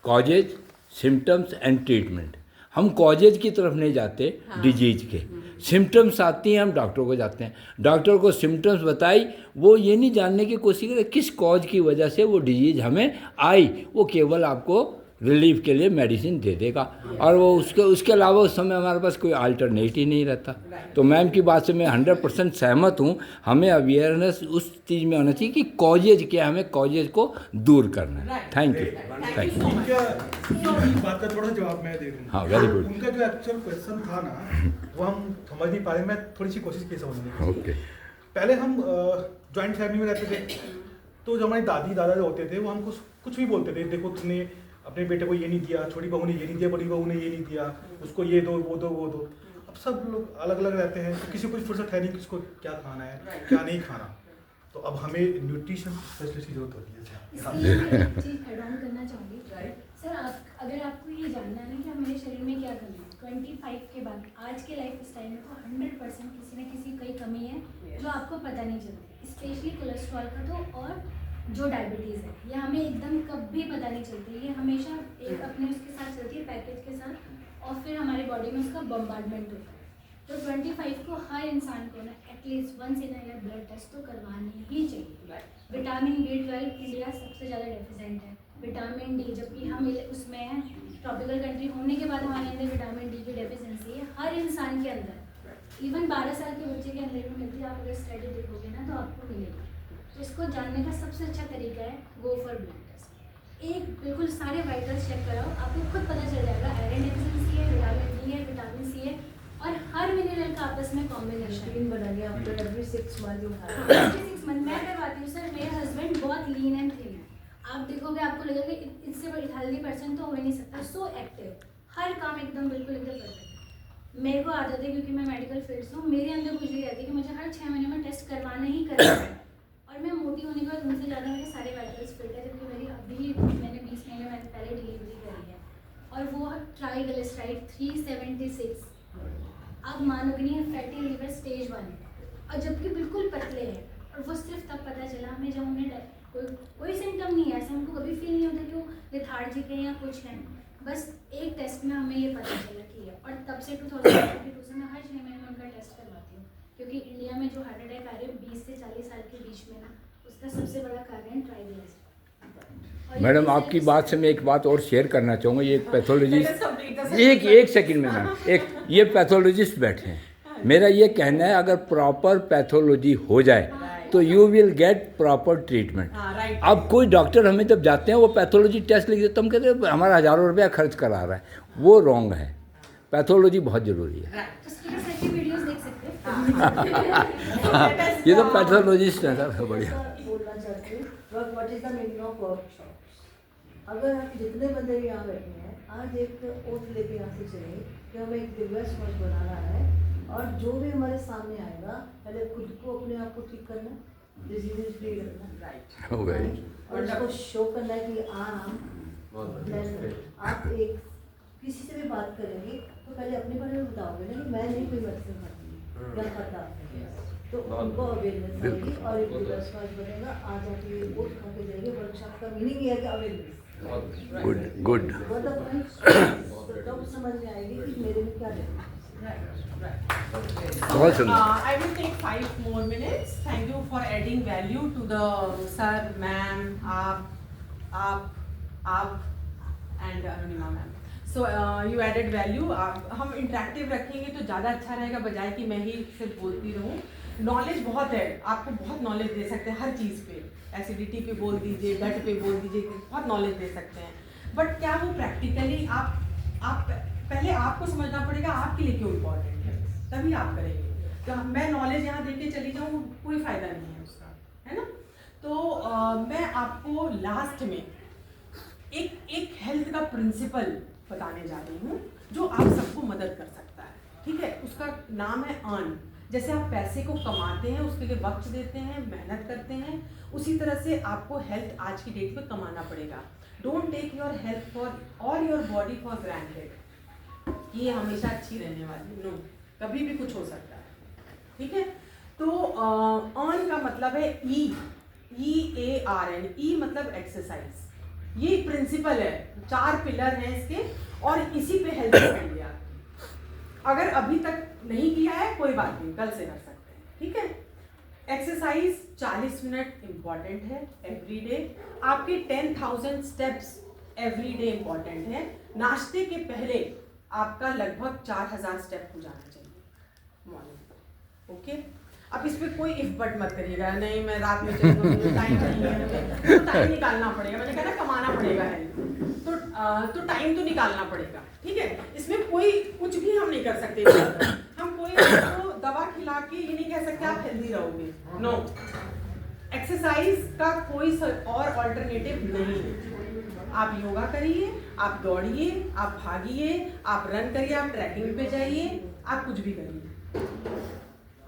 causes, symptoms and treatment. हम कॉजेज की तरफ नहीं जाते, हाँ, डिजीज के सिम्टम्स आती हैं, हम डॉक्टर को जाते हैं, डॉक्टर को सिम्टम्स बताई, वो ये नहीं जानने की कोशिश करे किस कॉज की वजह से वो डिजीज हमें आई, वो केवल आपको रिलीफ के लिए मेडिसिन दे देगा, और वो उसके अलावा उस समय हमारे पास कोई अल्टरनेट ही नहीं रहता। तो मैम की बात से मैं 100% सहमत हूँ। हमें अवेयरनेस उस चीज़ में होना चाहिए कि कॉजेज क्या, हमें कॉजेज को दूर करना है। Thank you, thank you. इनका बात का थोड़ा जवाब मैं दे दूँ। हाँ, वेरी गुड। उनका जो एक्चुअल क्वेश्चन था ना, वो हम समझ नहीं पा रहे, मैं थोड़ी सी कोशिश की समझने की। ओके। पहले हम जॉइंट फैमिली में रहते थे, तो जो हमारे दादी दादा जो होते थे वो हमको कुछ भी बोलते थे, देखो तुमने अपने बेटे को ये नहीं दिया, छोटी बहू ने ये नहीं दिया, बड़ी बहू ने ये नहीं दिया, उसको ये दो वो दो वो दो। अब सब लोग अलग अलग रहते हैं, तो किसी को फुर्सत है नहीं किसको क्या खाना है क्या नहीं खाना, तो अब हमें न्यूट्रिशन स्पेशलिस्ट की जरूरत होती है। इसलिए मैं एक चीज़ ऐड ऑन करना चाहूँगी सर, अगर आपको ये जानना है ना कि हमारे शरीर में क्या कमी है 25 के बाद आज के लाइफ स्टाइल में, तो 100% किसी न किसी कोई कमी है जो आपको पता नहीं चलती, स्पेशली कोलेस्ट्रॉल का तो, और जो डायबिटीज़ है ये हमें एकदम कभी पता नहीं चलती, ये हमेशा एक अपने उसके साथ चलती है पैकेज के साथ, और फिर हमारी बॉडी में उसका बम्बार्डमेंट होता है। तो 25 को हर इंसान को ना at least once in a year blood test तो करवानी ही चाहिए। विटामिन B12 इंडिया सबसे ज़्यादा डेफिशिएंट है, विटामिन डी, जबकि हम उसमें हैं ट्रॉपिकल कंट्री होने के बाद हमारे अंदर विटामिन डी की डेफिशिएंसी है हर इंसान के अंदर, इवन 12 साल के बच्चे के अंदर भी मिलती है। आप अगर स्टडी देखोगे ना तो आपको मिलेगी। तो इसको जानने का सबसे अच्छा तरीका है गो फॉर ब्लड टेस्ट। एक बिल्कुल सारे वाइटल्स चेक कराओ, आपको खुद पता चल जाएगा आयरन डेफिशिएंसी है, विटामिन डी है, विटामिन सी है, और हर मिनरल का आपस में कॉम्बिनेशन बना गया। आपको एवरी 6 मंथ एवरी 6 मंथ मैं करवाती हूँ सर। मेरे हस्बैंड बहुत लीन एंड थिन है, आप देखोगे आपको लगेगा कि इससे बड़ी हेल्दी पर्सन तो हो ही नहीं सकता। सो एक्टिव, हर काम एकदम बिल्कुल एकदम परफेक्ट। मेरे को आदत है क्योंकि मैं मेडिकल फील्ड से हूँ, मेरे अंदर कुछ नहीं रहती कि मुझे हर 6 महीने में टेस्ट करवाना ही करना है। और मैं मोटी होने के बाद उनसे ज़्यादा मेरे सारे वाइटल्स फिट है, जबकि मेरी अभी मैंने 20 महीने मैंने पहले डिलीवरी करी है, और वो ट्राइग्लिसराइड 376, आप मानोगे नहीं, फैटी लिवर स्टेज 1, और जबकि बिल्कुल पतले हैं। और वो सिर्फ तब पता चला हमें जब हमने कोई सिम्टम नहीं है, ऐसा हमको कभी फील नहीं होता कि वो लेथार्जिक है या कुछ है, बस एक टेस्ट में हमें ये पता चला कि है। और तब से 2022 से मैं हर 6 महीने में उनका टेस्ट करवाती हूँ, क्योंकि इंडिया में जो हार्ट अटैक आ रहे हैं 20 से 40 साल के बीच में ना, उसका सबसे बड़ा कारण है ट्राइग्लिसराइड। मैडम आपकी बात से मैं एक बात और शेयर करना चाहूँगा। ये एक पैथोलॉजिस्ट, एक सेकंड में मैम, ये पैथोलॉजिस्ट बैठे हैं, मेरा ये कहना है अगर प्रॉपर पैथोलॉजी हो जाए तो you will get proper treatment. अब कोई डॉक्टर हमें जब जाते हैं वो पैथोलॉजी टेस्ट लिख देते, तो हम कहते हैं हमारा हज़ारों रुपया खर्च करा रहा है, वो रॉन्ग है। पैथोलॉजी बहुत ज़रूरी है। वीडियोस देख सकते हैं। ये तो पैथोलॉजिस्ट है सर, बढ़िया। बोलना चाहती हूँ, what is the meaning of workshops. अगर आप जितने बंदे यहाँ बैठे हैं, आज एक ओथ लेके यहाँ से चले कि हमें एक दिव्य समाज बनाना है, और जो भी हमारे सामने आएगा पहले खुद को अपने आप को ठीक करना, डिजीज फ्री करना, हो गई, और उसको शो करना है कि आप एक किसी से भी बात करेंगे तो पहले अपने बारे में बताओगे ना कि मैं नहीं कोई मेडिसिन खाती क्या खाता तो उनको अवेयरनेस आएगी और एक विश्वास बनेगा। आज आप ये ओट खा के जाएंगे, वर्कशॉप का मीनिंग ये है कि अवेयरनेस गुड तो तब समझ में आएगी कि मेरे में क्या है। बहुत सुंदर। I will take 5 more minutes. Thank you for adding value to the sir, ma'am, आप and Arunima ma'am. So you added value. हम इंटरेक्टिव रखेंगे तो ज़्यादा अच्छा रहेगा बजाय कि मैं ही सिर्फ बोलती रहूँ। नॉलेज बहुत है, आपको बहुत नॉलेज दे सकते हैं हर चीज़ पे, एसिडिटी पे बोल दीजिए, गट पे बोल दीजिए, बहुत नॉलेज दे सकते हैं। बट क्या वो प्रैक्टिकली आप पहले आपको समझना पड़ेगा आपके लिए क्यों इम्पोर्टेंट है, तभी आप करेंगे। तो मैं नॉलेज यहाँ दे के चली जाऊँ कोई फ़ायदा नहीं है उसका, है ना। तो मैं आपको लास्ट में एक हेल्थ का प्रिंसिपल बताने जा रही हूँ जो आप सबको मदद कर सकता है, ठीक है। उसका नाम है अर्न। जैसे आप पैसे को कमाते हैं, उसके लिए वक्त देते हैं, मेहनत करते हैं, उसी तरह से आपको हेल्थ आज की डेट में कमाना पड़ेगा। Don't take your health for और योर बॉडी फॉर ग्रांटेड, ये हमेशा अच्छी रहने वाली नो, कभी भी कुछ हो सकता है, ठीक है। तो अर्न का मतलब है EARN, E मतलब एक्सरसाइज। ये प्रिंसिपल है, 4 पिलर हैं इसके और इसी पे हेल्थ डिपेंड है। अगर अभी तक नहीं किया है कोई बात नहीं, कल से कर सकते हैं, ठीक है। एक्सरसाइज 40 मिनट इम्पॉर्टेंट है एवरी डे। आपके 10,000 स्टेप्स एवरी डे इम्पॉर्टेंट है। नाश्ते के पहले आपका लगभग 4,000 स्टेप हो जाना चाहिए मॉर्निंग, ओके। अब इस पर कोई इफ बट मत करिएगा, नहीं मैं रात में चलूँगा, टाइम नहीं है, तो टाइम निकालना पड़ेगा। मैंने कहा ना कमाना पड़ेगा हेल्थ, तो टाइम तो निकालना पड़ेगा, ठीक है। इसमें कोई कुछ भी हम नहीं कर सकते, हम कोई आपको दवा खिला के ये नहीं कह सकते आप हेल्दी रहोगे, नो। एक्सरसाइज का कोई और अल्टरनेटिव नहीं है। आप योगा करिए, आप दौड़िए, आप भागिए, आप रन करिए, आप ट्रैकिंग पे जाइए, आप कुछ भी करिए।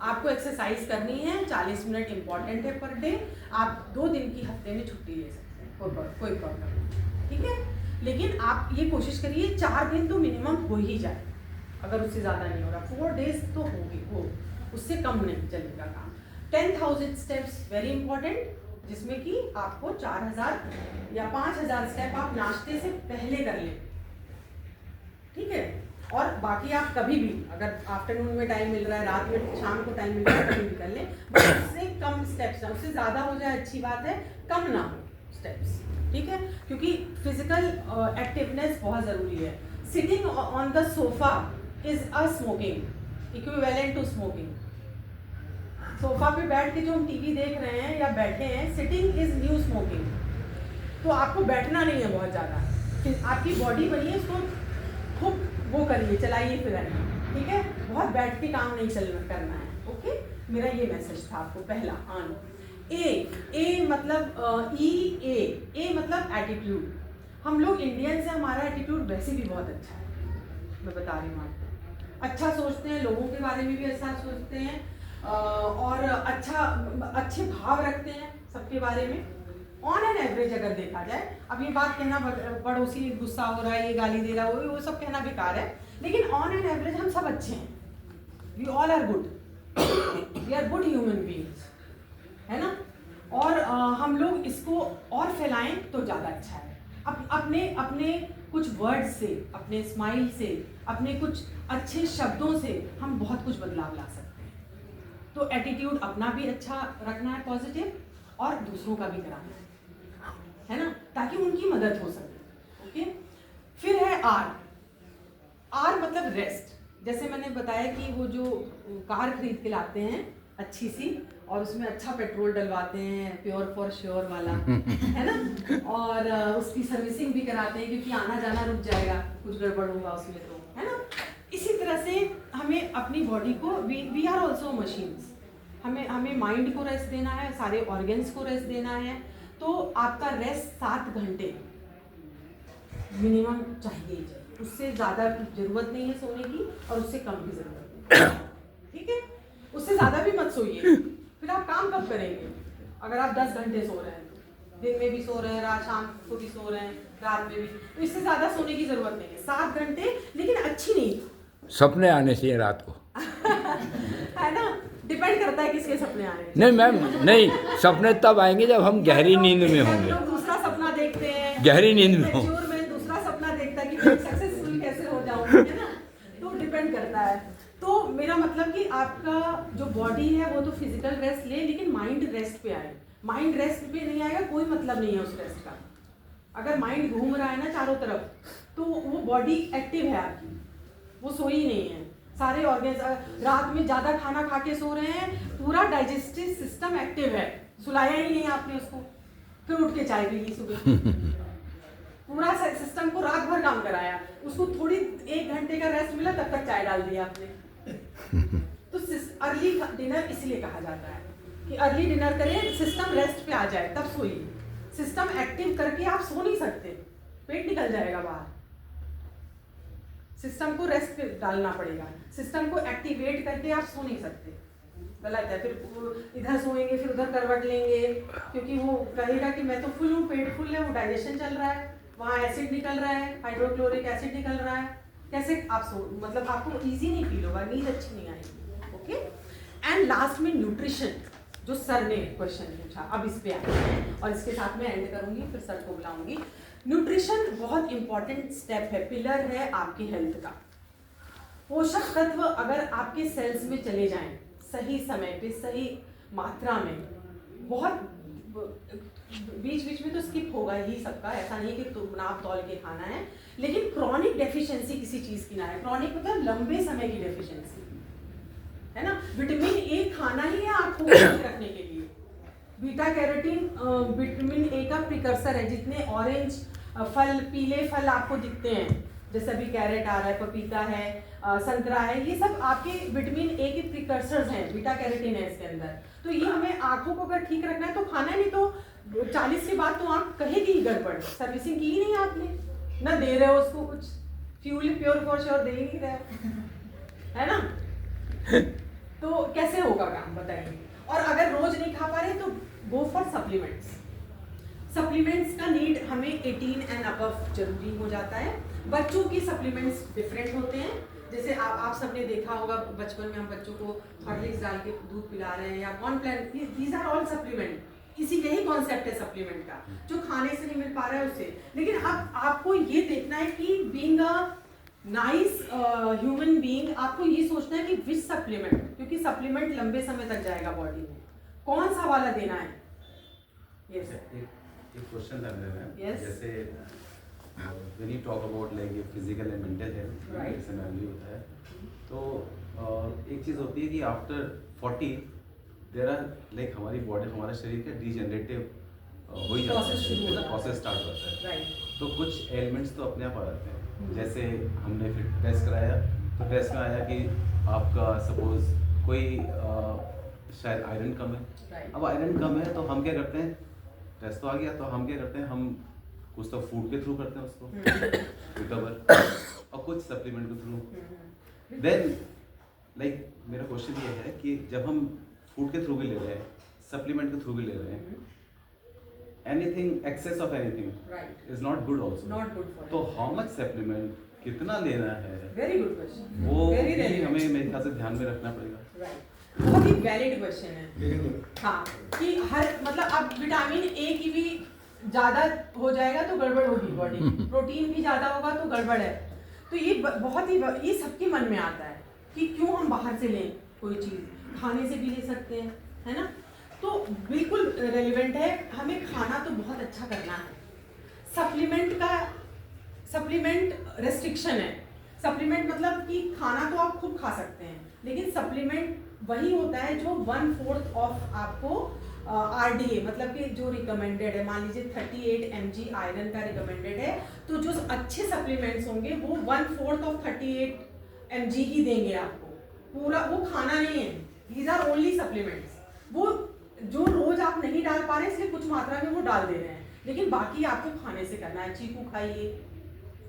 आपको एक्सरसाइज करनी है, 40 मिनट इम्पॉर्टेंट है पर डे। आप 2 दिन की हफ्ते में छुट्टी ले सकते हैं, कोई प्रॉब्लम नहीं, ठीक है। लेकिन आप ये कोशिश करिए 4 दिन तो मिनिमम हो ही जाए, अगर उससे ज़्यादा नहीं हो रहा 4 डेज तो हो, उससे कम नहीं चलेगा काम। 10,000 स्टेप्स वेरी इंपॉर्टेंट, जिसमें कि आपको 4,000 या 5,000 स्टेप आप नाश्ते से पहले कर लें, ठीक है। और बाकी आप कभी भी अगर आफ्टरनून में टाइम मिल रहा है, रात में, शाम को टाइम मिल रहा है, कभी भी कर लें। बस उससे कम स्टेप्स ना, उससे ज़्यादा हो जाए अच्छी बात है, कम ना हो स्टेप्स, ठीक है। क्योंकि फिजिकल एक्टिवनेस बहुत ज़रूरी है। Sitting on the sofa is a smoking, equivalent to smoking. Sofa पे बैठ के जो हम टीवी देख रहे हैं या बैठे हैं, सिटिंग इज न्यू स्मोकिंग। तो आपको बैठना नहीं है बहुत ज़्यादा, आपकी बॉडी बनी है, उसको खूब वो करिए, चलाइए फिराइए, ठीक है। बहुत बैठ के काम नहीं करना है, ओके। मेरा ये मैसेज था आपको पहला ऑन। ए मतलब ए मतलब एटीट्यूड। हम लोग इंडियन से हमारा एटीट्यूड वैसे भी बहुत अच्छा है, मैं बता रही हूँ आपको। अच्छा सोचते हैं, लोगों के बारे में भी अच्छा सोचते हैं, और अच्छे भाव रखते हैं सबके बारे में। ऑन एन एवरेज अगर देखा जाए, अब ये बात कहना पड़ोसी गुस्सा हो रहा है, ये गाली दे रहा है, वो सब कहना बेकार है, लेकिन ऑन एन एवरेज हम सब अच्छे हैं। We all are good, we are good human beings, है ना। और हम लोग इसको और फैलाएं तो ज़्यादा अच्छा है। अपने कुछ वर्ड से, अपने स्माइल से, अपने कुछ अच्छे शब्दों से हम बहुत कुछ बदलाव ला सकते हैं। तो एटीट्यूड अपना भी अच्छा रखना है, पॉजिटिव, और दूसरों का भी कराना है ना, ताकि उनकी मदद हो सके, ओके। फिर है आर मतलब रेस्ट। जैसे मैंने बताया कि वो जो कार खरीद के लाते हैं अच्छी सी, और उसमें अच्छा पेट्रोल डलवाते हैं, प्योर फॉर श्योर वाला, है ना, और उसकी सर्विसिंग भी कराते हैं, क्योंकि आना जाना रुक जाएगा, कुछ गड़बड़ होगा उसमें तो, है ना। इसी तरह से हमें अपनी बॉडी को, वी आर ऑल्सो मशीन्स, हमें माइंड को रेस्ट देना है, सारे ऑर्गन्स को रेस्ट देना है। तो आपका रेस्ट 7 घंटे मिनिमम चाहिए ही चाहिए, उससे ज़्यादा ज़रूरत नहीं है सोने की, और उससे कम भी ज़रूरत नहीं, ठीक है। उससे ज़्यादा भी मत सोइए, फिर आप काम कब करेंगे अगर आप 10 घंटे सो रहे हैं तो, दिन में भी सो रहे हैं, रात शाम को भी सो रहे हैं, रात में भी, तो इससे ज़्यादा सोने की ज़रूरत नहीं है। 7 घंटे, लेकिन अच्छी नींद। सपने आने चाहिए रात को। है ना, डिपेंड करता है किसके सपने आ रहे हैं। नहीं मैम, नहीं, सपने तब आएंगे जब हम गहरी नींद में होंगे, लोग दूसरा सपना देखते हैं, गहरी नींद में होंगे। मैच्योर में दूसरा सपना देखता है कि मैं सक्सेसफुल कैसे हो जाऊँ, है ना, तो डिपेंड करता है। तो मेरा मतलब कि आपका जो बॉडी है वो तो फिजिकल रेस्ट ले, लेकिन माइंड रेस्ट पे आए। माइंड रेस्ट पे नहीं आएगा, कोई मतलब नहीं है उस रेस्ट का। अगर माइंड घूम रहा है ना चारों तरफ, तो वो बॉडी एक्टिव है आपकी, वो सोई नहीं है। सारे ऑर्गन्स, रात में ज़्यादा खाना खा के सो रहे हैं, पूरा डाइजेस्टिव सिस्टम एक्टिव है, सुलाया ही नहीं आपने उसको, फिर उठ के चाय पी ली सुबह। पूरा सिस्टम को रात भर काम कराया, उसको थोड़ी 1 घंटे का रेस्ट मिला, तब तक चाय डाल दिया आपने। तो अर्ली डिनर इसलिए कहा जाता है कि अर्ली डिनर करें, सिस्टम रेस्ट पे आ जाए तब सोइए। सिस्टम एक्टिव करके आप सो नहीं सकते, पेट निकल जाएगा बाहर। सिस्टम को रेस्ट पे डालना पड़ेगा, सिस्टम को एक्टिवेट करके आप सो नहीं सकते, गलत है। फिर इधर सोएंगे, फिर उधर करवट लेंगे, क्योंकि वो कहेगा कि मैं तो फुल हूँ, पेट फुल है, वो डाइजेशन चल रहा है, वहाँ एसिड निकल रहा है, हाइड्रोक्लोरिक एसिड निकल रहा है, कैसे आप सो, मतलब आपको इजी नहीं फील होगा, नींद अच्छी नहीं आएगी। ओके, एंड लास्ट में न्यूट्रिशन, जो सर ने क्वेश्चन पूछा, अब इस पे आते हैं और इसके साथ में एंड करूंगी, फिर सर को बुलाऊंगी। न्यूट्रिशन बहुत इंपॉर्टेंट स्टेप है, पिलर है आपकी हेल्थ का। पोषक तत्व अगर आपके सेल्स में चले जाएं सही समय पे, सही मात्रा में, बहुत बीच बीच में तो स्किप होगा ही सबका, ऐसा नहीं कि तो नाप तौल के खाना है, लेकिन क्रॉनिक डेफिशिएंसी किसी चीज़ की ना है। क्रॉनिक मतलब लंबे समय की डेफिशिएंसी, है ना। विटामिन ए खाना ही है आँखों को ठीक रखने के लिए। बीटा कैरोटीन विटामिन ए का प्रिकर्सर है। जितने ऑरेंज फल, पीले फल आपको दिखते हैं, जैसे अभी कैरेट आ रहा है, पपीता है, संतरा है, ये सब आपके विटामिन ए के प्रिकर्सर्स हैं, बीटा कैरोटीन है इसके अंदर। तो ये हमें आँखों को अगर ठीक रखना है तो खाना, नहीं तो 40 के बाद तो आँख कहेगी ही गड़बड़, सर्विसिंग की ही नहीं आपने, ना दे रहे हो उसको कुछ, फ्यूल प्योर फॉर श्योर दे ही नहीं रहे हो, है ना। तो कैसे होगा काम बताइए। और अगर रोज नहीं खा पा रहे तो गो फॉर सप्लीमेंट्स। सप्लीमेंट्स का नीड हमें 18 एंड अबव जरूरी हो जाता है। बच्चों की सप्लीमेंट्स डिफरेंट होते हैं, जैसे आप सबने देखा होगा बचपन में हम बच्चों को हॉर्लिक्स डाल के दूध पिला रहे हैं या cornflakes, these are all supplement. इसी यही कॉन्सेप्ट है सप्लीमेंट का, जो खाने से नहीं मिल पा रहा है उससे। लेकिन अब आपको ये देखना है कि being a nice human being, आपको ये सोचना है कि विच सप्लीमेंट, क्योंकि सप्लीमेंट लंबे समय तक जाएगा बॉडी में, कौन सा वाला देना है। yes. एक क्वेश्चन था मेरा, Yes. जैसे when you talk about like your physical and mental health, Right. जैसे वैल्यू होता है, तो एक चीज़ होती है कि आफ्टर 40 देयर आर लाइक हमारी बॉडी, हमारा शरीर का डिजेनरेटिव हो ही जाता है, Process शुरू हो जाता है। प्रोसेस स्टार्ट होता है। Right. तो कुछ एलिमेंट्स तो अपने आप आ जाते हैं। जैसे हमने फिर टेस्ट कराया, तो टेस्ट में आया कि आपका सपोज कोई शायद आयरन कम है। Right. अब आयरन कम है तो हम क्या करते हैं, टेस्ट तो आ गया, तो हम क्या करते हैं, हम कुछ तो फूड के थ्रू करते हैं उसको रिकवर, और कुछ सप्लीमेंट के थ्रू। देन लाइक मेरा क्वेश्चन ये है कि जब हम फूड के थ्रू भी ले रहे हैं, सप्लीमेंट के थ्रू भी ले रहे हैं, anything excess of anything Right. Is not good also. Not good for तो you. हाउ मच सप्लीमेंट कितना लेना है, Very good question. वो Very भी relevant. हमें मेरे ख्याल से ध्यान में रखना पड़ेगा। Right. बहुत ही वैलिड क्वेश्चन है। हाँ, कि हर मतलब अब विटामिन ए की भी ज़्यादा हो जाएगा तो गड़बड़ होगी बॉडी, प्रोटीन भी ज़्यादा होगा तो गड़बड़ है। तो ये बहुत ही, ये सबके मन में आता है कि क्यों हम बाहर से लें कोई चीज़, खाने से भी ले सकते हैं, है ना। तो बिल्कुल रेलिवेंट है, हमें खाना तो बहुत अच्छा करना है। सप्लीमेंट रेस्ट्रिक्शन है। सप्लीमेंट मतलब कि खाना तो आप खूब खा सकते हैं, लेकिन सप्लीमेंट वही होता है जो 1/4 ऑफ आपको RDA मतलब कि जो रिकमेंडेड है, मान लीजिए 38 mg आयरन का रिकमेंडेड है, तो जो अच्छे सप्लीमेंट्स होंगे वो 1/4 ऑफ 38 mg ही देंगे आपको, पूरा वो खाना नहीं है। दीज आर ओनली सप्लीमेंट्स, वो जो रोज आप नहीं डाल पा रहे इसलिए कुछ मात्रा में वो डाल दे रहे हैं, लेकिन बाकी आपको खाने से करना है। चीकू खाइए,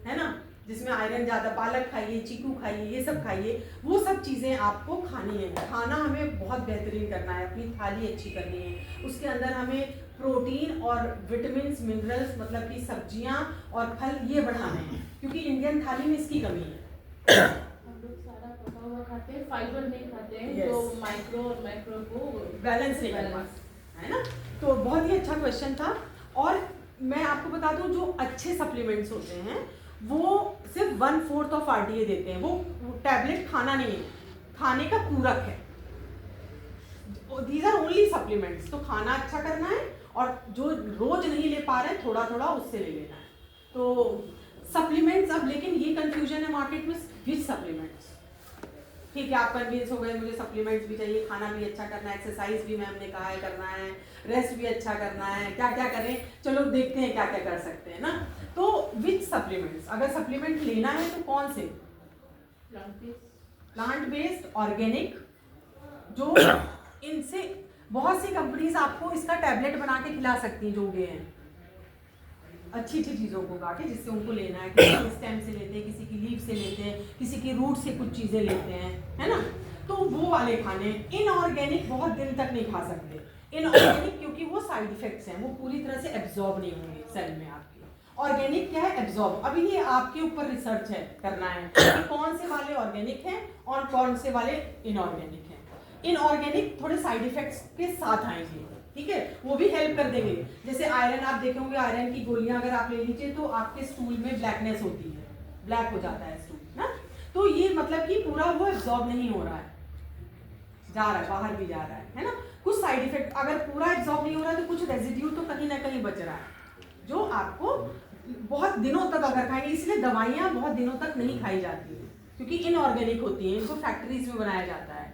है ना, जिसमें आयरन ज़्यादा, पालक खाइए, चीकू खाइए, ये सब खाइए, वो सब चीज़ें आपको खानी है। खाना हमें बहुत बेहतरीन करना है, अपनी थाली अच्छी करनी है, उसके अंदर हमें प्रोटीन और विटामिन मिनरल्स मतलब कि सब्जियां और फल ये बढ़ाने हैं, क्योंकि इंडियन थाली में इसकी कमी है। हम लोग सारा पका हुआ खाते हैं, फाइबर नहीं खाते हैं, Yes. तो माइक्रो और मैक्रो को बैलेंस नहीं कर पाते, है ना। तो बहुत ही अच्छा क्वेश्चन था। और मैं आपको बता दूं, जो अच्छे सप्लीमेंट्स होते हैं वो सिर्फ 1/4 ऑफ RDA देते हैं। वो टैबलेट खाना नहीं है, खाने का पूरक है। These are only supplements. तो खाना अच्छा करना है और जो रोज नहीं ले पा रहे हैं थोड़ा थोड़ा उससे ले लेना है। तो सप्लीमेंट्स, अब लेकिन ये कंफ्यूजन है मार्केट में, विच सप्लीमेंट्स। ठीक है, आप कन्विंस हो गए मुझे सप्लीमेंट्स भी चाहिए, खाना भी अच्छा करना है, एक्सरसाइज भी मैम ने कहा है करना है, रेस्ट भी अच्छा करना है, क्या क्या करें, चलो देखते हैं क्या क्या कर सकते हैं ना। तो विच सप्लीमेंट्स, अगर सप्लीमेंट लेना है तो कौन से? प्लांट बेस्ड, ऑर्गेनिक, जो इनसे बहुत सी कंपनीज आपको इसका टैबलेट बना के खिला सकती हैं, जो उगे हैं अच्छी अच्छी चीज़ों को गा के, जिससे उनको लेना है। किसी स्टेम से लेते हैं, किसी की लीव से लेते हैं, किसी की रूट से कुछ चीज़ें लेते हैं, है ना। तो वो वाले खाने। इनऑर्गेनिक बहुत दिन तक नहीं खा सकते, इनऑर्गेनिक क्योंकि वो साइड इफेक्ट्स हैं, वो पूरी तरह से एब्जॉर्ब नहीं होंगे सेल में आपके। ऑर्गेनिक क्या है? एब्जॉर्ब। अभी ये आपके ऊपर रिसर्च है करना है कि कौन से वाले ऑर्गेनिक हैं और कौन से वाले इनऑर्गेनिक हैं। इनऑर्गेनिक थोड़े साइड इफेक्ट्स के साथ आएंगे, ठीक है, वो भी हेल्प कर देंगे। जैसे आयरन, आप देखे होंगे आयरन की गोलियां अगर आप ले लीजिए तो आपके स्टूल में ब्लैकनेस होती है, ब्लैक हो जाता है स्टूल ना। तो ये मतलब कि पूरा वो एब्जॉर्ब नहीं हो रहा है, जा रहा है, बाहर भी जा रहा है ना। कुछ साइड इफेक्ट, अगर पूरा एब्जॉर्ब नहीं हो रहा है तो कुछ रेजिड्यू तो कहीं ना कहीं बच रहा है, जो आपको बहुत दिनों तक अगर खाएंगे। इसलिए दवाइयाँ बहुत दिनों तक नहीं खाई जाती है, क्योंकि इनऑर्गेनिक होती हैं, इनको फैक्ट्रीज में बनाया जाता है,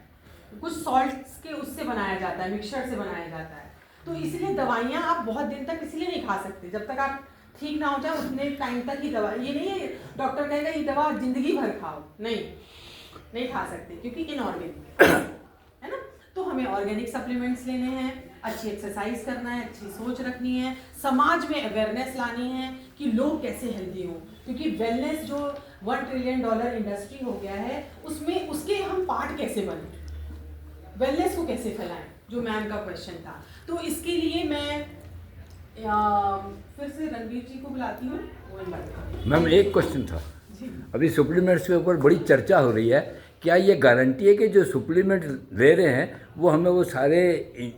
कुछ सॉल्ट्स के उससे बनाया जाता है, मिक्सचर से बनाया जाता है। तो इसलिए दवाइयाँ आप बहुत दिन तक इसलिए नहीं खा सकते, जब तक आप ठीक ना हो जाए उतने टाइम तक ही दवा। ये नहीं है डॉक्टर कहेगा ये दवा जिंदगी भर खाओ, नहीं खा सकते, क्योंकि इनऑर्गेनिक है ना। तो हमें ऑर्गेनिक सप्लीमेंट्स लेने हैं, अच्छी एक्सरसाइज करना है, अच्छी सोच रखनी है, समाज में अवेयरनेस लानी है कि लोग कैसे हेल्दी हों, क्योंकि वेलनेस जो $1 ट्रिलियन इंडस्ट्री हो गया है, उसमें उसके हम पार्ट कैसे बने, वेलनेस को कैसे फैलाएं, जो मैम का क्वेश्चन था। तो इसके लिए मैं फिर से रणवीर जी को बुलाती हूँ। मैम एक क्वेश्चन था, अभी सप्लीमेंट्स के ऊपर बड़ी चर्चा हो रही है, क्या ये गारंटी है कि जो सप्लीमेंट ले रहे हैं वो हमें वो सारे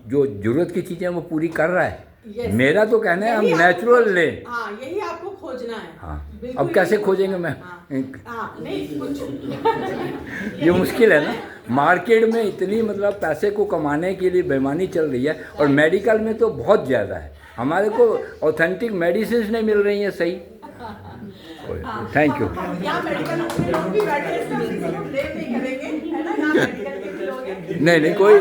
जो जरूरत की चीज़ें वो पूरी कर रहा है? Yes. मेरा तो कहना है हम नेचुरल लें। हाँ, यही आपको खोजना है। हाँ, बिल्कुल अब कैसे यही खोजेंगे खोजना मैम? है। हाँ, नहीं कुछ ये मुश्किल है ना, मार्केट में इतनी मतलब पैसे को कमाने के लिए बेईमानी चल रही है, और मेडिकल में तो बहुत ज़्यादा है, हमारे को ऑथेंटिक मेडिसिन नहीं मिल रही हैं सही। Thank you. यहाँ मेडिकल के लोग भी बैठे हैं, इसमें किसी को ब्लेम नहीं करेंगे, है ना। यहाँ मेडिकल के भी लोग हैं। नहीं कोई